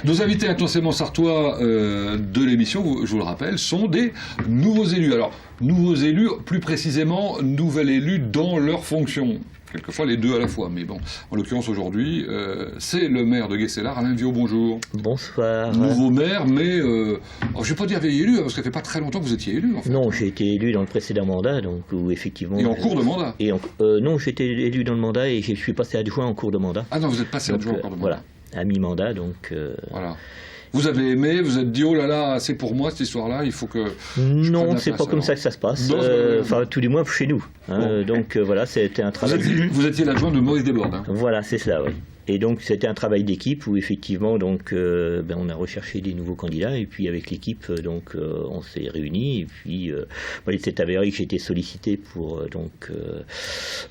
Nos invités intensément sartois de l'émission, je vous le rappelle, sont des nouveaux élus. Alors, nouveaux élus, plus précisément, nouvel élu dans leur fonction. Quelquefois les deux à la fois, mais bon, en l'occurrence aujourd'hui, c'est le maire de Guescélard, Alain Viaud, bonjour. Bonsoir. Nouveau maire, mais je ne vais pas dire vieil élu, parce que ça fait pas très longtemps que vous étiez élu, en fait. Non, j'ai été élu dans le précédent mandat, donc où effectivement... Et en cours de mandat non, j'ai été élu dans le mandat et je suis passé adjoint en cours de mandat. Ah non, vous êtes passé adjoint en cours de mandat. Voilà, à mi-mandat, donc... Voilà. Vous avez aimé, vous êtes dit, oh là là, c'est pour moi cette histoire-là, il faut que... Non, c'est pas comme ça que ça se passe, enfin tout du moins chez nous. Hein, bon. Donc voilà, c'était un travail... Vous étiez l'adjoint de Maurice Desbordes. Hein. Voilà, c'est cela, oui. Et donc c'était un travail d'équipe où effectivement donc on a recherché des nouveaux candidats et puis avec l'équipe donc on s'est réunis et puis il s'est avéré que j'ai été sollicité pour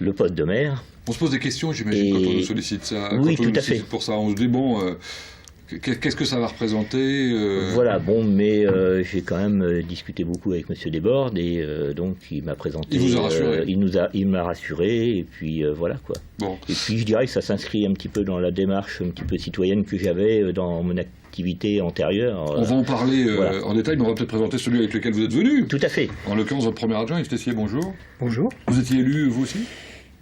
le poste de maire. On se pose des questions, j'imagine, quand on nous sollicite ça. Oui, quand on tout nous à fait. Pour ça, on se dit bon. Qu'est-ce que ça va représenter Voilà, bon, mais j'ai quand même discuté beaucoup avec M. Desbordes et donc il m'a présenté. Il vous a rassuré. Il m'a rassuré et puis voilà quoi. Bon. Et puis je dirais que ça s'inscrit un petit peu dans la démarche un petit peu citoyenne que j'avais dans mon activité antérieure. On va en parler en détail, mais on va peut-être présenter celui avec lequel vous êtes venu. Tout à fait. En l'occurrence, votre premier adjoint, Yves Tessier, bonjour. Bonjour. Vous étiez élu, vous aussi ?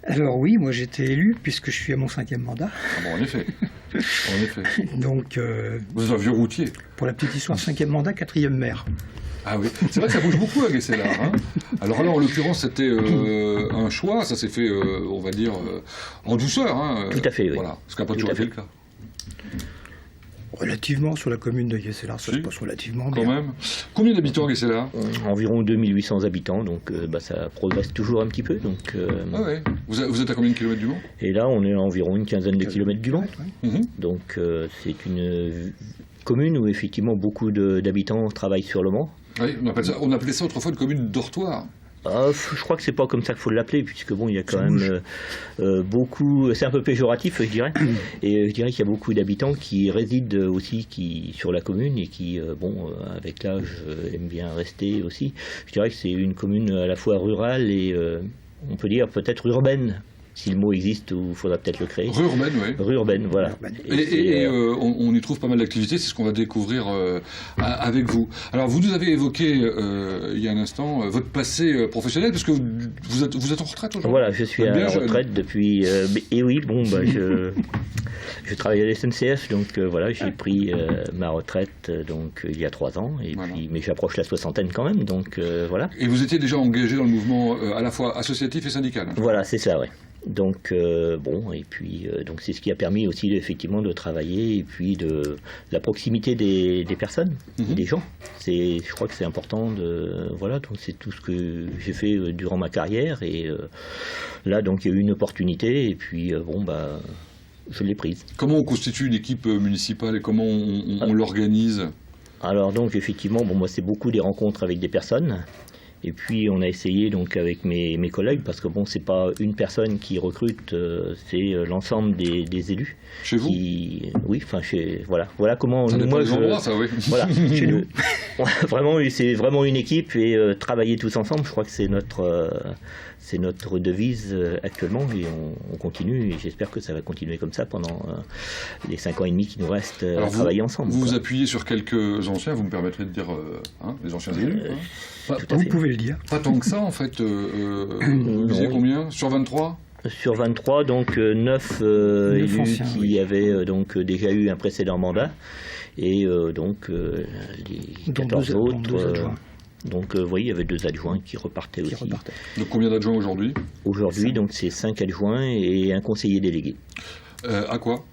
Alors oui, moi j'étais élu puisque je suis à mon 5e mandat. Ah bon, en effet. En effet. Donc, vous êtes un vieux routier. Pour la petite histoire, 5e mandat, 4e maire. Ah oui, c'est vrai que ça bouge beaucoup à Guescélard. Hein. Alors là, en l'occurrence, c'était un choix, ça s'est fait, on va dire, en douceur. Hein. Tout à fait, oui. Voilà, ce qui n'a pas toujours été le cas. Relativement sur la commune de Guescélard, ça se passe relativement bien. Quand même. Combien d'habitants à Guescélard ? Environ 2800 habitants, donc ça progresse toujours un petit peu. Donc, ah ouais. Vous êtes à combien de kilomètres du Mans ? Et là, on est à environ une quinzaine de kilomètres du Mans. Ouais. Donc c'est une commune où effectivement beaucoup d'habitants travaillent sur le Mans. Oui, on appelait ça autrefois une commune dortoir. Je crois que c'est pas comme ça qu'il faut l'appeler, puisque bon, il y a quand même beaucoup. C'est un peu péjoratif, je dirais. Et je dirais qu'il y a beaucoup d'habitants qui résident aussi sur la commune et qui, avec l'âge, aiment bien rester aussi. Je dirais que c'est une commune à la fois rurale et on peut dire peut-être urbaine. Si le mot existe, il faudra peut-être le créer. Rue-urbaine, oui. Rue-urbaine, voilà. Et on y trouve pas mal d'activités, c'est ce qu'on va découvrir avec vous. Alors, vous nous avez évoqué, il y a un instant, votre passé professionnel, parce que vous êtes en retraite aujourd'hui. Voilà, je suis à la retraite depuis... et oui, bon, je travaille à la SNCF, donc voilà, j'ai pris ma retraite il y a 3 ans, et voilà. Mais j'approche la soixantaine quand même, donc voilà. Et vous étiez déjà engagé dans le mouvement à la fois associatif et syndical. Hein, voilà, c'est ça, oui. Donc et puis donc c'est ce qui a permis aussi effectivement de travailler et puis de la proximité des personnes, des gens. Je crois que c'est important voilà, donc c'est tout ce que j'ai fait durant ma carrière et là donc il y a eu une opportunité et puis je l'ai prise. Comment on constitue une équipe municipale et comment on l'organise ? Alors donc effectivement moi c'est beaucoup des rencontres avec des personnes. Et puis on a essayé donc avec mes collègues, parce que bon, c'est pas une personne qui recrute, c'est l'ensemble des élus. Chez vous ? Oui, enfin voilà comment ça moi je. Endroits, ça, oui. Voilà, chez nous. Vraiment, c'est vraiment une équipe et travailler tous ensemble. Je crois que c'est notre devise actuellement et on continue et j'espère que ça va continuer comme ça pendant les 5 ans et demi qui nous restent à travailler ensemble. Vous vous appuyez sur quelques anciens, vous me permettrez de dire les anciens élus. Vous pouvez le dire. Pas tant que ça en fait. Vous disiez combien ? Sur 23 ? Sur 23, donc 9 élus qui avaient donc déjà eu un précédent mandat et donc les 14 autres. Donc, vous voyez, il y avait 2 adjoints qui repartaient aussi. Donc, combien d'adjoints aujourd'hui ? Aujourd'hui, donc, c'est 5 adjoints et un conseiller délégué. À quoi ?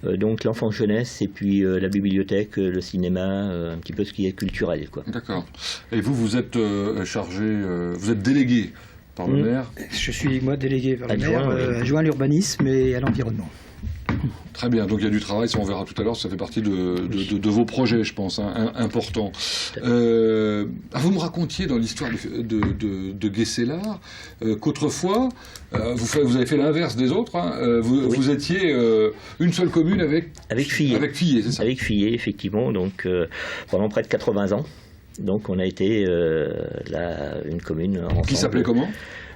Donc, l'enfance jeunesse et puis la bibliothèque, le cinéma, un petit peu ce qui est culturel, quoi. D'accord. Et vous êtes chargé, vous êtes délégué par le maire ? Je suis, moi, délégué par le maire, adjoint à l'urbanisme et à l'environnement. Très bien, donc il y a du travail, ça on verra tout à l'heure, ça fait partie de vos projets, je pense, importants. Vous me racontiez dans l'histoire de Guescélard qu'autrefois, vous avez fait l'inverse des autres, vous étiez une seule commune avec Fillet. Avec Fillet, c'est ça ? Avec Fillet, effectivement, donc pendant près de 80 ans. Donc on a été une commune ensemble. Qui s'appelait comment ?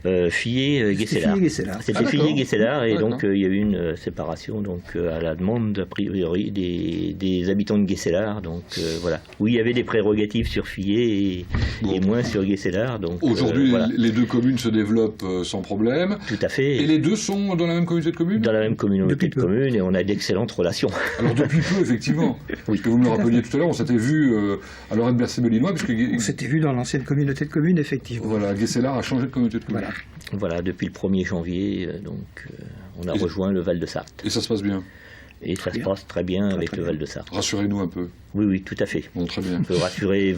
Fillet-Guesselard. C'était Fillet-Guesselard, et donc il y a eu une séparation donc, à la demande, a priori, des habitants de Guesselard. Donc voilà, où il y avait des prérogatives sur Fillet et moins sur Guesselard. Aujourd'hui, les deux communes se développent sans problème. Tout à fait. Et les deux sont dans la même communauté de communes ? Dans la même communauté de communes, et on a d'excellentes relations. Alors depuis peu, effectivement. Parce que vous me le rappeliez tout à l'heure, on s'était vu à Lorette Bercé-Belinois. On s'était vu dans l'ancienne communauté de communes, effectivement. Voilà, Guesselard a changé de communauté de communes. Voilà, depuis le 1er janvier, on a rejoint le Val de Sarthe. Et ça se passe bien ? Et ça se passe très bien avec le Val de Sarthe. Rassurez-nous un peu. Oui, tout à fait. Bon, très bien. On peut rassurer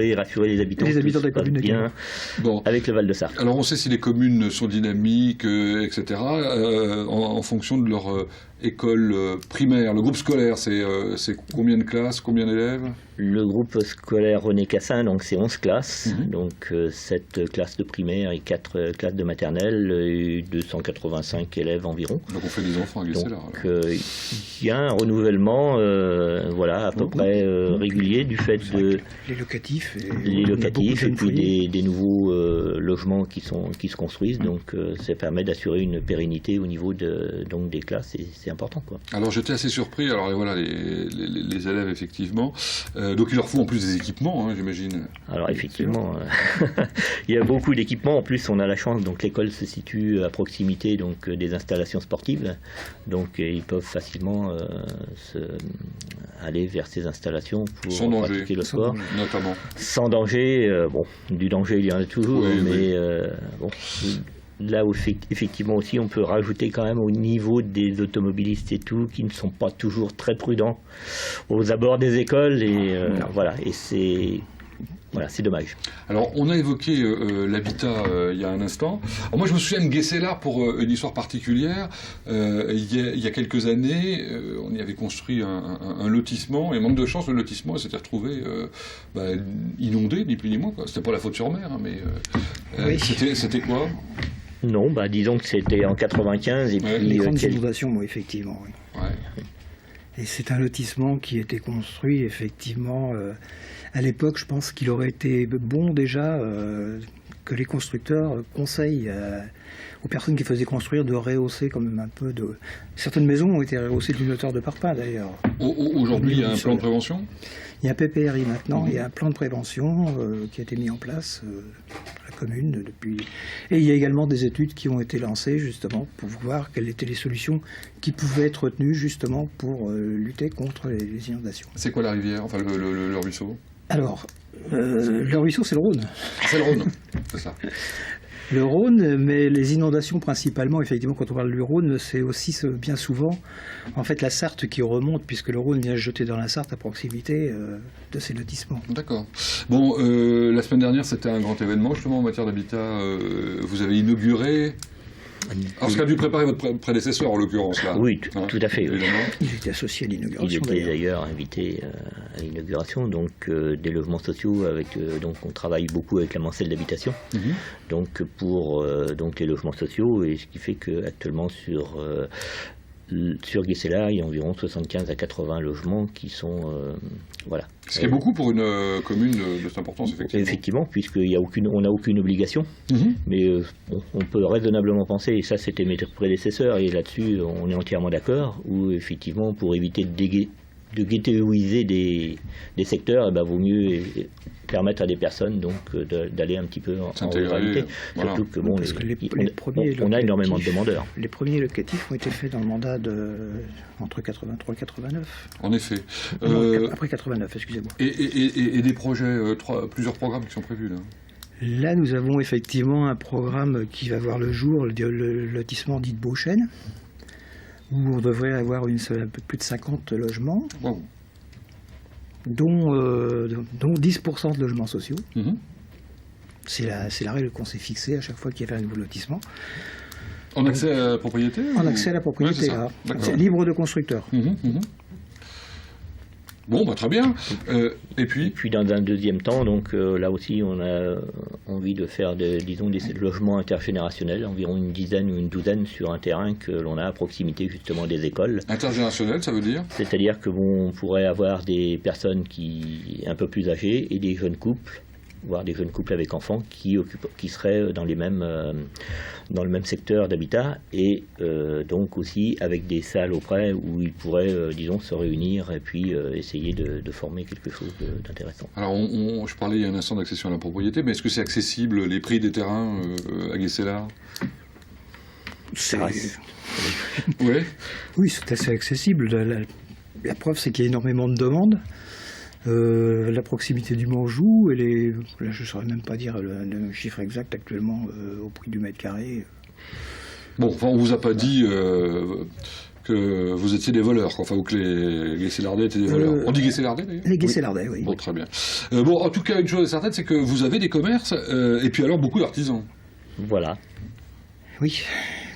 les habitants. Les habitants de la commune bien avec le Val de Sarthe. Alors on sait si les communes sont dynamiques, etc., en fonction de leur école primaire. Le groupe scolaire, c'est combien de classes, combien d'élèves ? Le groupe scolaire René Cassin, donc c'est 11 classes, donc 7 classes de primaire et 4 classes de maternelle, et 285 élèves environ. Donc on fait des enfants à Guesselard. Donc il y a un renouvellement à peu près régulier du fait de les locatifs et puis des nouveaux logements qui se construisent, donc ça permet d'assurer une pérennité au niveau donc des classes, et c'est important, quoi. Alors j'étais assez surpris, alors voilà les élèves effectivement, donc il leur faut en plus des équipements, j'imagine. Alors effectivement, il y a beaucoup d'équipements, en plus on a la chance, donc l'école se situe à proximité donc des installations sportives, donc ils peuvent facilement aller vers ces installations pour pratiquer le sport. Notamment. Sans danger, du danger il y en a toujours, mais là où effectivement aussi on peut rajouter quand même au niveau des automobilistes et tout, qui ne sont pas toujours très prudents aux abords des écoles, et c'est dommage. Alors, on a évoqué l'habitat il y a un instant. Alors, moi, je me souviens de Guesselard pour une histoire particulière. Il y a quelques années, on y avait construit un lotissement, et manque de chance, le lotissement s'était retrouvé inondé, ni plus ni moins, quoi. C'était pas la faute sur mer, mais c'était quoi ? Non, disons que c'était en 95, et puis... Les grandes inondations, effectivement, oui. Ouais. Et c'est un lotissement qui a été construit, effectivement... à l'époque, je pense qu'il aurait été bon déjà que les constructeurs conseillent aux personnes qui faisaient construire de rehausser quand même un peu de... Certaines maisons ont été rehaussées d'une hauteur de parpaing d'ailleurs. Aujourd'hui, il y a un plan de prévention ? Il y a un PPRI maintenant, il y a un plan de prévention qui a été mis en place à la commune depuis... Et il y a également des études qui ont été lancées justement pour voir quelles étaient les solutions qui pouvaient être retenues justement pour lutter contre les inondations. C'est quoi la rivière, enfin le ruisseau ? Alors, le ruisseau, c'est le Rhône. C'est le Rhône, c'est ça. Le Rhône, mais les inondations principalement, effectivement, quand on parle du Rhône, c'est aussi bien souvent, en fait, la Sarthe qui remonte, puisque le Rhône vient se jeter dans la Sarthe à proximité de ces lotissements. D'accord. Bon, la semaine dernière, c'était un grand événement, justement, en matière d'habitat. Vous avez inauguré... Alors, ce qu'a dû préparer votre prédécesseur, en l'occurrence, là. Oui, tout à fait. Évidemment. Il était associé à l'inauguration. Il était d'ailleurs invité à l'inauguration, donc des logements sociaux. Donc, on travaille beaucoup avec la Mancelle d'habitation, donc pour les logements sociaux, et ce qui fait qu'actuellement sur Guesselard, il y a environ 75 à 80 logements qui sont... Ce qui est beaucoup pour une commune de cette importance, effectivement. Effectivement, puisqu'on n'a aucune obligation, mais on peut raisonnablement penser, et ça c'était mes prédécesseurs, et là-dessus on est entièrement d'accord, où effectivement pour éviter de ghettoiser des secteurs, vaut mieux permettre à des personnes donc d'aller un petit peu en ruralité. Surtout que on a énormément de demandeurs. Les premiers locatifs ont été faits dans le mandat entre 83 et 89. En effet. Après 89, excusez-moi. Et des projets, plusieurs programmes qui sont prévus là. Là, nous avons effectivement un programme qui va voir le jour, le lotissement dit de Beauchêne, où on devrait avoir un peu plus de 50 logements, dont 10% de logements sociaux. C'est la règle qu'on s'est fixée à chaque fois qu'il y avait un nouveau lotissement. En accès à la propriété En accès à la propriété, c'est libre de constructeur. Bon, très bien. Et puis dans un deuxième temps, donc là aussi, on a envie de faire des logements intergénérationnels, environ une dizaine ou une douzaine sur un terrain que l'on a à proximité justement des écoles. Intergénérationnel, ça veut dire ? C'est-à-dire que on pourrait avoir des personnes un peu plus âgées et des jeunes couples voire des jeunes couples avec enfants qui seraient dans le même secteur d'habitat, et donc aussi avec des salles auprès où ils pourraient, disons, se réunir et puis essayer de former quelque chose d'intéressant. Alors, je parlais il y a un instant d'accession à la propriété, mais est-ce que c'est accessible, les prix des terrains à Guescélard? Ouais. Oui, c'est assez accessible. La preuve, c'est qu'il y a énormément de demandes. La proximité du Manjou, là, je ne saurais même pas dire le chiffre exact actuellement au prix du mètre carré. Bon, enfin, on ne vous a pas dit que vous étiez des voleurs, enfin, ou que les Guescélardais étaient des voleurs. On dit Guescélardais, d'ailleurs? Les Guescélardais, oui. Bon, très bien. Bon, en tout cas, une chose est certaine, c'est que vous avez des commerces, et puis alors beaucoup d'artisans. Voilà. Oui,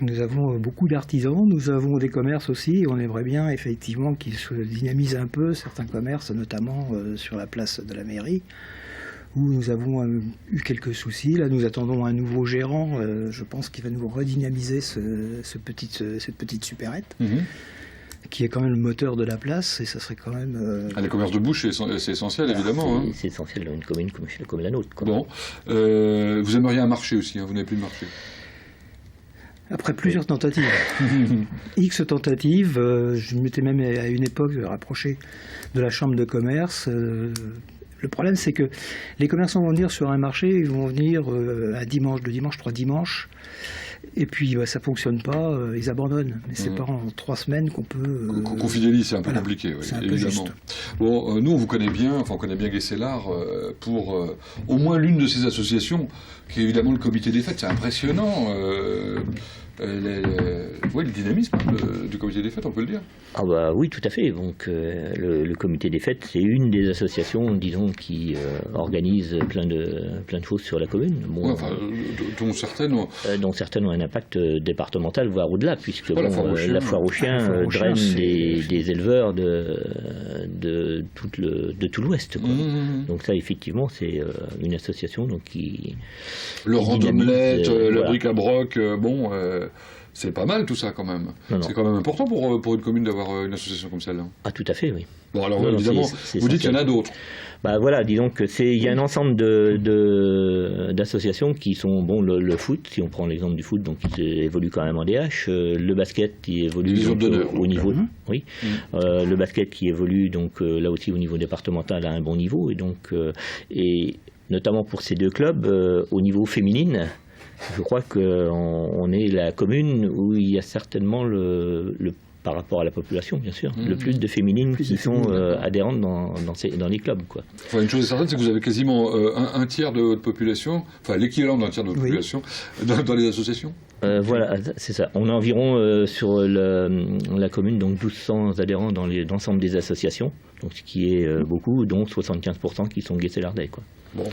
nous avons beaucoup d'artisans, nous avons des commerces aussi, et on aimerait bien effectivement qu'ils se dynamisent un peu, certains commerces, notamment sur la place de la mairie, où nous avons eu quelques soucis. Là, nous attendons un nouveau gérant, je pense qu'il va nous redynamiser cette petite supérette, qui est quand même le moteur de la place, et ça serait quand même... Les commerces de bouche, c'est essentiel, évidemment. C'est essentiel dans une commune comme la nôtre, quoi. Bon, vous aimeriez un marché aussi, hein, vous n'avez plus de marché. Après plusieurs tentatives, X tentatives, je m'étais même à une époque rapproché de la chambre de commerce. Le problème, c'est que les commerçants vont venir sur un marché, ils vont venir un dimanche, 2 dimanches, 3 dimanches, et puis ça ne fonctionne pas, ils abandonnent. Mais c'est pas en 3 semaines qu'on peut... Qu'on fidélise, c'est un peu compliqué, oui, c'est un évidemment. peu juste. Bon, nous, on vous connaît bien, enfin, on connaît bien Guescélard pour au moins l'une de ces associations, qui est évidemment le comité des fêtes. C'est impressionnant. Le dynamisme du comité des fêtes, on peut le dire. Ah bah oui, tout à fait. Donc le comité des fêtes, c'est une des associations, disons, qui organise plein de choses sur la commune. Bon, dont certaines ont un impact départemental, voire au-delà, puisque la foire aux chiens draine des éleveurs de tout l'Ouest. Donc ça, effectivement, c'est une association donc, qui... Le rand-omelette, la bric-à-broc, c'est pas mal tout ça quand même. Non. C'est quand même important pour une commune d'avoir une association comme celle-là. Ah, tout à fait, oui. Bon, alors évidemment, vous dites qu'il y en a d'autres. Bah voilà, disons que il y a un ensemble d'associations qui sont, bon, le foot, si on prend l'exemple du foot, donc qui évolue quand même en DH, le basket qui évolue donc, au niveau, le basket qui évolue donc là aussi au niveau départemental à un bon niveau, et donc et notamment pour ces 2 clubs au niveau féminine. Je crois qu'on est la commune où il y a certainement par rapport à la population, bien sûr, le plus de féminines qui sont adhérentes dans les clubs, quoi. Enfin, une chose est certaine, c'est que vous avez quasiment un tiers de votre population, enfin l'équivalent d'un tiers de votre population dans les associations. Voilà, c'est ça. On a environ sur la commune donc 1200 adhérents dans l'ensemble des associations, donc ce qui est beaucoup, dont 75% qui sont Guescélardais, quoi. Bon.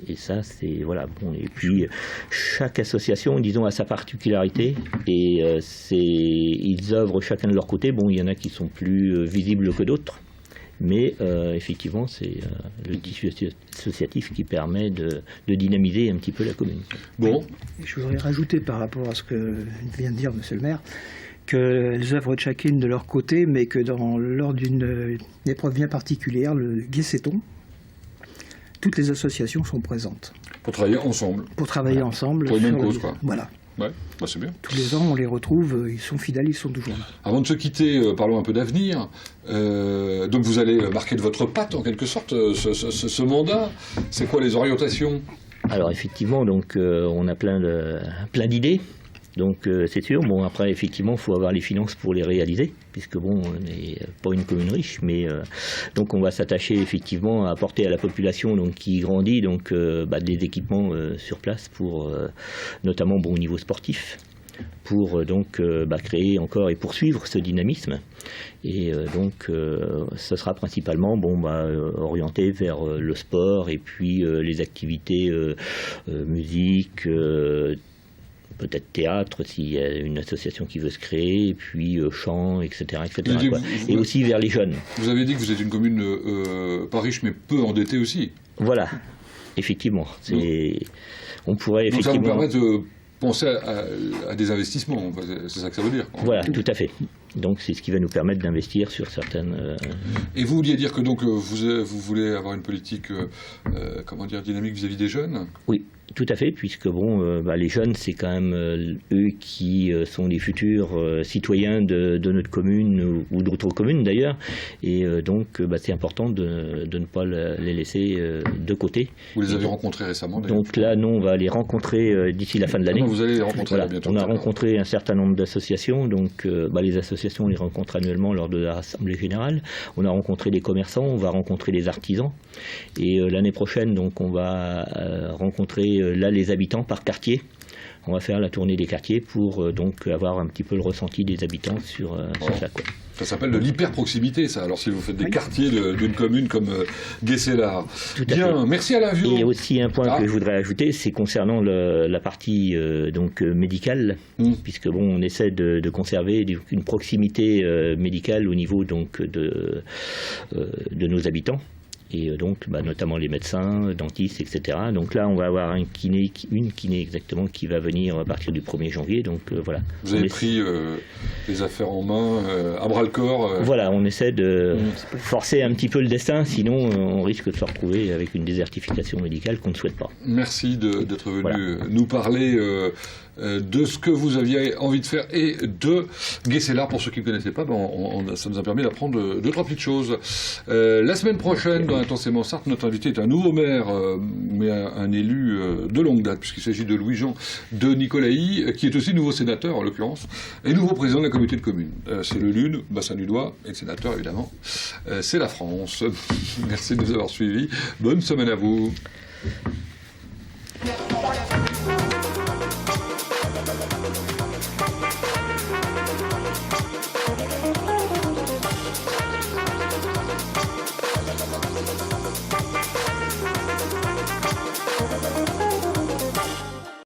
Et ça, c'est voilà. Bon, et puis chaque association, disons, a sa particularité, et ils œuvrent chacun de leur côté. Bon, il y en a qui sont plus visibles que d'autres, mais effectivement, c'est le tissu associatif qui permet de dynamiser un petit peu la commune. Bon. Je voudrais rajouter par rapport à ce que vient de dire Monsieur le maire, qu'elles œuvrent chacune de leur côté, mais que lors d'une épreuve bien particulière, le Guesséton, toutes les associations sont présentes. Pour travailler ensemble. Pour travailler ensemble. Pour une même cause, quoi. Voilà. Ouais, c'est bien. Tous les ans, on les retrouve, ils sont fidèles, ils sont toujours là. Avant de se quitter, parlons un peu d'avenir. Donc vous allez marquer de votre patte, en quelque sorte, ce mandat. C'est quoi les orientations? Alors effectivement, donc, on a plein d'idées. Donc c'est sûr, bon après effectivement il faut avoir les finances pour les réaliser, puisque bon on n'est pas une commune riche, mais donc on va s'attacher effectivement à apporter à la population donc, qui grandit donc des équipements sur place pour notamment bon, au niveau sportif, pour donc créer encore et poursuivre ce dynamisme. Et donc ce sera principalement orienté vers le sport et puis les activités musique, peut-être théâtre s'il y a une association qui veut se créer, et puis chant, etc. Quoi. Et aussi vers les jeunes. Vous avez dit que vous êtes une commune pas riche mais peu endettée aussi. Voilà, effectivement. On pourrait donc effectivement... ça vous permet penser à des investissements, c'est ça que ça veut dire. Voilà, tout à fait. Donc c'est ce qui va nous permettre d'investir sur certaines... Et vous vouliez dire que donc vous voulez avoir une politique dynamique vis-à-vis des jeunes? Oui, tout à fait, puisque les jeunes, c'est quand même eux qui sont les futurs citoyens de notre commune ou d'autres communes d'ailleurs, et donc c'est important de ne pas les laisser de côté. Vous les avez rencontrés récemment d'ailleurs? Donc là, nous, on va les rencontrer d'ici la fin de l'année. Vous allez les rencontrer bientôt. On a rencontré un certain nombre d'associations, donc les associations, on les rencontre annuellement lors de la Assemblée Générale. On a rencontré les commerçants, on va rencontrer les artisans, et l'année prochaine, donc, on va rencontrer les habitants par quartier. On va faire la tournée des quartiers pour donc avoir un petit peu le ressenti des habitants sur ça. Quoi. Ça s'appelle de l'hyper-proximité, ça. Alors si vous faites des quartiers d'une commune comme Guescélard. Bien, merci Alain Viaud. Et il y a aussi un point que je voudrais ajouter, c'est concernant la partie médicale, puisque on essaie de conserver une proximité médicale au niveau donc de nos habitants. Et donc, notamment les médecins, dentistes, etc. Donc là, on va avoir une kiné exactement qui va venir à partir du 1er janvier. Donc voilà. Vous avez pris les affaires en main, à bras-le-corps. Voilà, on essaie de forcer un petit peu le destin, sinon on risque de se retrouver avec une désertification médicale qu'on ne souhaite pas. Merci d'être venu nous parler de ce que vous aviez envie de faire et de Guescélard. Pour ceux qui ne connaissaient pas, ça nous a permis d'apprendre 2-3 petites choses. La semaine prochaine, dans Intensément Sarthe, notre invité est un nouveau maire, mais un élu de longue date, puisqu'il s'agit de Louis-Jean de Nicolaï, qui est aussi nouveau sénateur en l'occurrence, et nouveau président de la communauté de communes. C'est le Lune, bassin du Doigt, et le sénateur évidemment, c'est la France. Merci de nous avoir suivis. Bonne semaine à vous.